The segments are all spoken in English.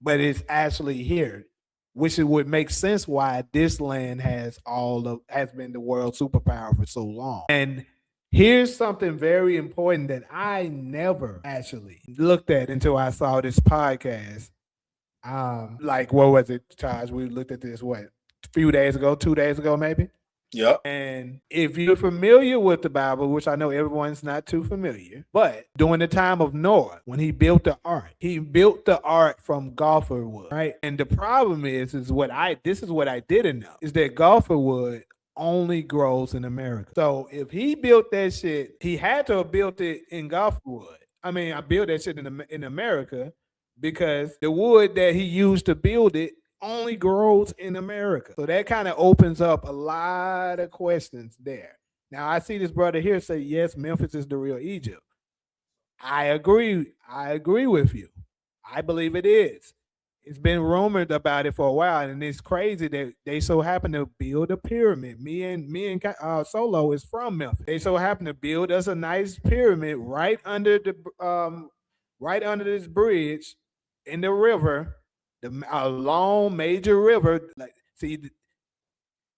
but it's actually here, which it would make sense why this land has been the world superpower for so long. And here's something very important that I never actually looked at until I saw this podcast. Like what was it, Taj? We looked at this a few days ago, 2 days ago, maybe. Yep. And if you're familiar with the Bible, which I know everyone's not too familiar, but during the time of Noah, when he built the ark from gopher wood, right? And the problem is this is what I didn't know, is that gopher wood only grows in America. So if he built that shit, he had to have built it in gopher wood. I mean, I built that shit in America because the wood that he used to build it only grows in America. So that kind of opens up a lot of questions there. Now I see this brother here say, yes, Memphis is the real Egypt. I agree. I agree with you. I believe it is. It's been rumored about it for a while, and it's crazy that they so happen to build a pyramid. Me and Solo is from Memphis. They so happen to build us a nice pyramid right under this bridge in the river, a long major river. Like, see,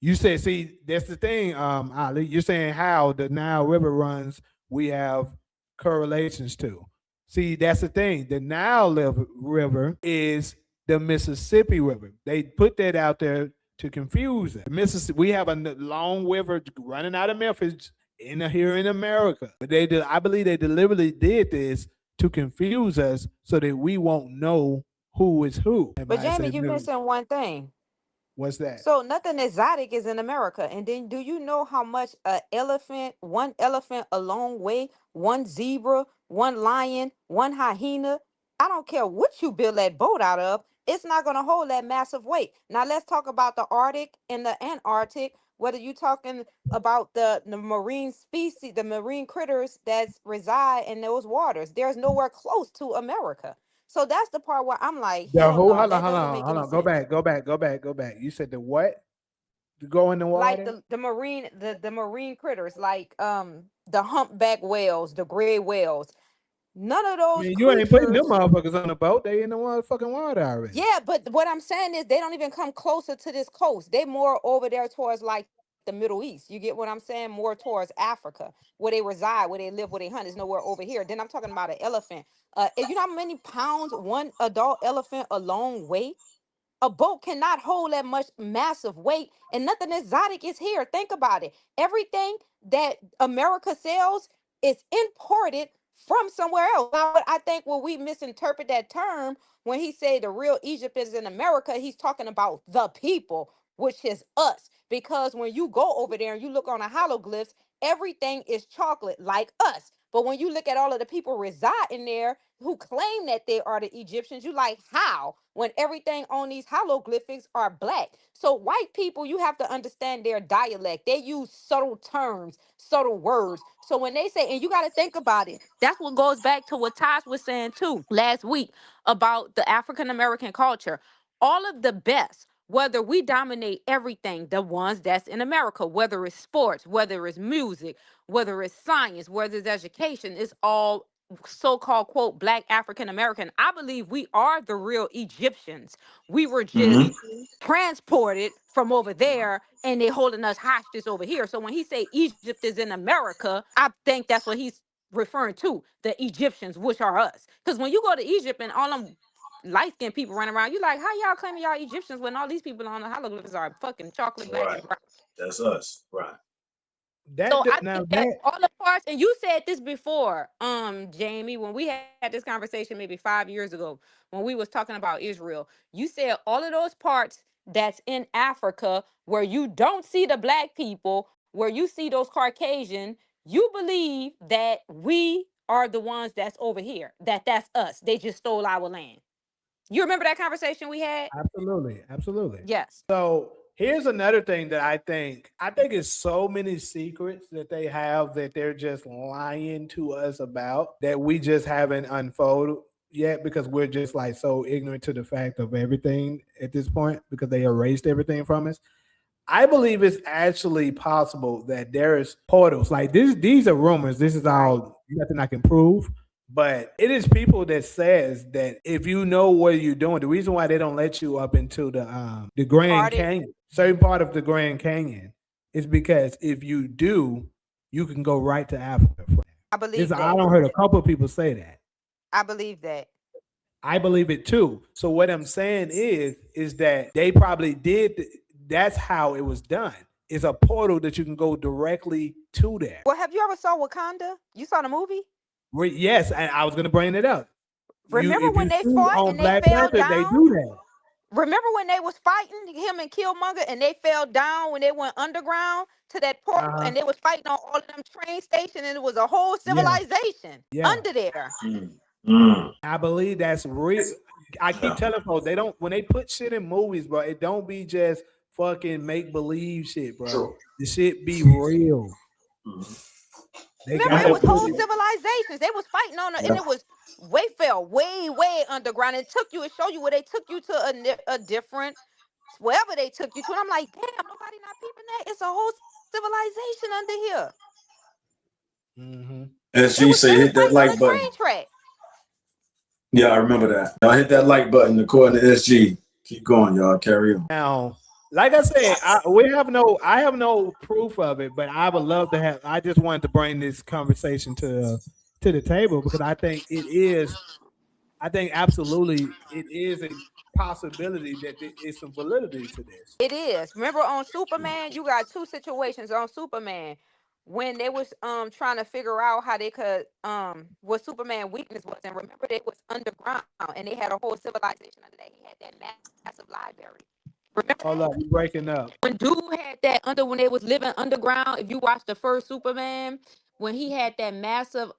you said, see, that's the thing, Ali. You're saying how the Nile River runs, we have correlations to. See, that's the thing. The River is the Mississippi River. They put that out there to confuse it. Mississippi, we have a long river running out of Memphis here in America. But I believe they deliberately did this to confuse us so that we won't know who is who. But Jamie, you're missing one thing. What's that? So nothing exotic is in America. And then do you know how much one elephant alone weigh, one zebra, one lion, one hyena? I don't care what you build that boat out of, it's not going to hold that massive weight. Now let's talk about the Arctic and the Antarctic, whether you're talking about the marine species, the marine critters that reside in those waters. There's nowhere close to America. So that's the part where I'm like, hold on. Go back. You said the what? To go in the water? Like the marine critters, like the humpback whales, the gray whales. None of those. You ain't putting them motherfuckers on the boat. They in the motherfucking water already. Yeah, but what I'm saying is they don't even come closer to this coast. They more over there towards like the Middle East. You get what I'm saying? More towards Africa, where they reside, where they live, where they hunt. Is nowhere over here. Then I'm talking about an elephant. You know how many pounds one adult elephant alone weigh? A boat cannot hold that much massive weight, and nothing exotic is here. Think about it. Everything that America sells is imported from somewhere else. Now, I think when we misinterpret that term, when he say the real Egypt is in America, he's talking about the people, which is us. Because when you go over there and you look on the hieroglyphs, everything is chocolate like us. But when you look at all of the people residing there who claim that they are the Egyptians, you like, how? When everything on these hieroglyphics are black. So white people, you have to understand their dialect. They use subtle terms, subtle words. So when they say, and you got to think about it, that's what goes back to what Taj was saying too last week about the African American culture. All of the best, whether we dominate everything, the ones that's in America, whether it's sports, whether it's music, whether it's science, whether it's education, it's all so-called quote black African American. I believe we are the real Egyptians. We were just transported from over there and they holding us hostage over here. So when he say Egypt is in America, I think that's what he's referring to, the Egyptians, which are us. Because when you go to Egypt and all them light-skinned people running around, you like, how y'all claiming y'all Egyptians when all these people on the hieroglyphs are fucking chocolate black and brown? That's us, right? So I think that all the parts, and you said this before, Jamie, when we had this conversation maybe 5 years ago, when we was talking about Israel, you said all of those parts that's in Africa where you don't see the black people, where you see those Caucasian, you believe that we are the ones that's over here, that's us. They just stole our land. You remember that conversation we had? Absolutely. Yes. So here's another thing that I think it's so many secrets that they have that they're just lying to us about that we just haven't unfolded yet because we're just like so ignorant to the fact of everything at this point because they erased everything from us. I believe it's actually possible that there is portals like this. These are rumors. This is all nothing I can prove. But it is people that says that if you know what you're doing, the reason why they don't let you up into the Grand Party. Canyon, certain part of the Grand Canyon, is because if you do, you can go right to Africa. I This believe I that. don't heard a couple of people say that. I believe that. I believe it too. So what I'm saying is that they probably did. That's how it was done. It's a portal that you can go directly to there. Well, have you ever saw Wakanda? You saw the movie? Yes, and I was going to bring it up. Remember If when you they see fought on and they Black fell Panther, they down? do that. Remember when they was fighting him and Killmonger and they fell down when they went underground to that portal Uh-huh. and they was fighting on all of them train stations and it was a whole Yeah, civilization yeah. under there. I believe that's real. I keep telling folks they don't when they put shit in movies, bro. It don't be just fucking make believe shit, bro. The shit be real. They Remember, got it to was put whole it. civilizations. They was fighting on it, and it was fell way underground. It took you, it showed you where they took you to a different wherever they took you to. And I'm like, damn, nobody not peeping that. It's a whole civilization under here. Mm-hmm. They SG was say really hit that fighting on like a button. train track. Yeah, I remember that. Y'all hit that like button according to SG. Keep going, y'all. Carry on. Now, like I said, I have no proof of it, but I would love to have. I just wanted to bring this conversation to the table because I think it is. I think absolutely it is a possibility that there is some validity to this. It is. Remember on Superman, you got two situations on Superman when they was trying to figure out how they could what Superman weakness was. And remember they was underground and they had a whole civilization under there. He had that massive library. Remember Hold that? up, you breaking up. When dude had that when they was living underground, if you watch the first Superman, when he had that massive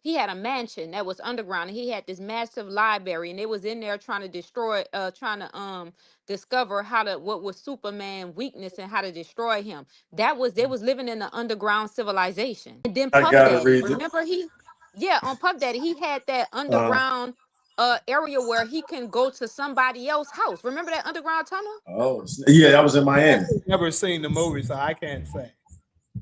he had a mansion that was underground and he had this massive library and they was in there trying to destroy trying to discover how to what was Superman weakness and how to destroy him. They was living in the underground civilization. And then I Puff gotta Daddy, read it. remember on Puff Daddy, he had that Uh, underground area where he can go to somebody else's house. Remember that underground tunnel? yeah, that was in I Miami. actually never seen the movie, so I can't say.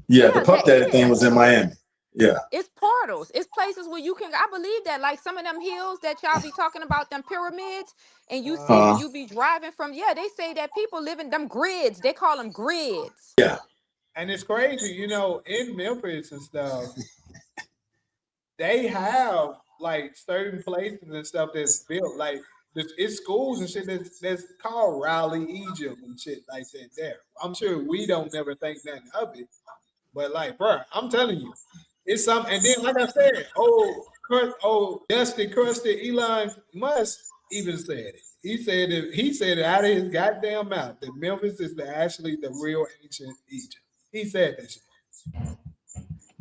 Yeah, the Yeah, Puff that Daddy thing is. was in Miami. Yeah. It's portals. It's places where you can. I believe that, like some of them hills that y'all be talking about, them pyramids, and you see Uh, when Uh, you be driving from. Yeah, they say that people live in them grids. They call them grids. yeah. and it's crazy, in Memphis and stuff, they have like certain places and stuff that's built like it's schools and shit that's called Raleigh, Egypt and shit like that. There, I'm sure we don't never think nothing of it, but like, bro, I'm telling you, it's something. And then, like I said, Dusty Crusty Elon Musk even said it. He said it out of his goddamn mouth that Memphis is actually the real ancient Egypt. He said that shit.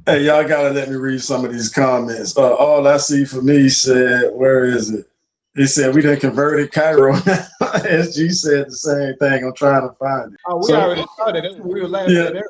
Hey, y'all gotta let me read some of these comments. All I see for me said, where is it? He said we done converted Cairo. SG said the same thing. I'm trying to find it. Oh, we So already saw that. That's what we were laughing yeah, at.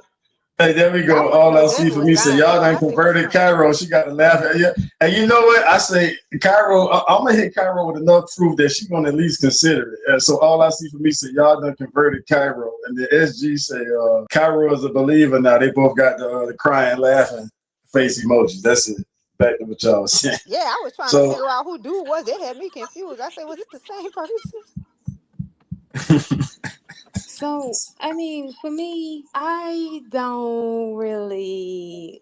hey, there we Yeah, I go. want to All know I where see he for was me said, dying y'all at. done I think it's converted funny. Cairo. She got to laugh at you. And you know what? I say, Cairo, I'm going to hit Cairo with enough proof that she going to at least consider it. And so all I see for me said, y'all done converted Cairo. And the SG say, Cairo is a believer now. They both got the crying, laughing face emojis. That's it. Back to what y'all was saying. Yeah, I was trying to So, figure out who dude was. It had me confused. I said, was it the same person? So, I mean, for me, I don't really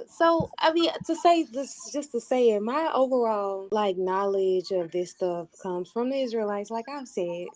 so I mean to say this just to say it, my overall like knowledge of this stuff comes from the Israelites, like I've said.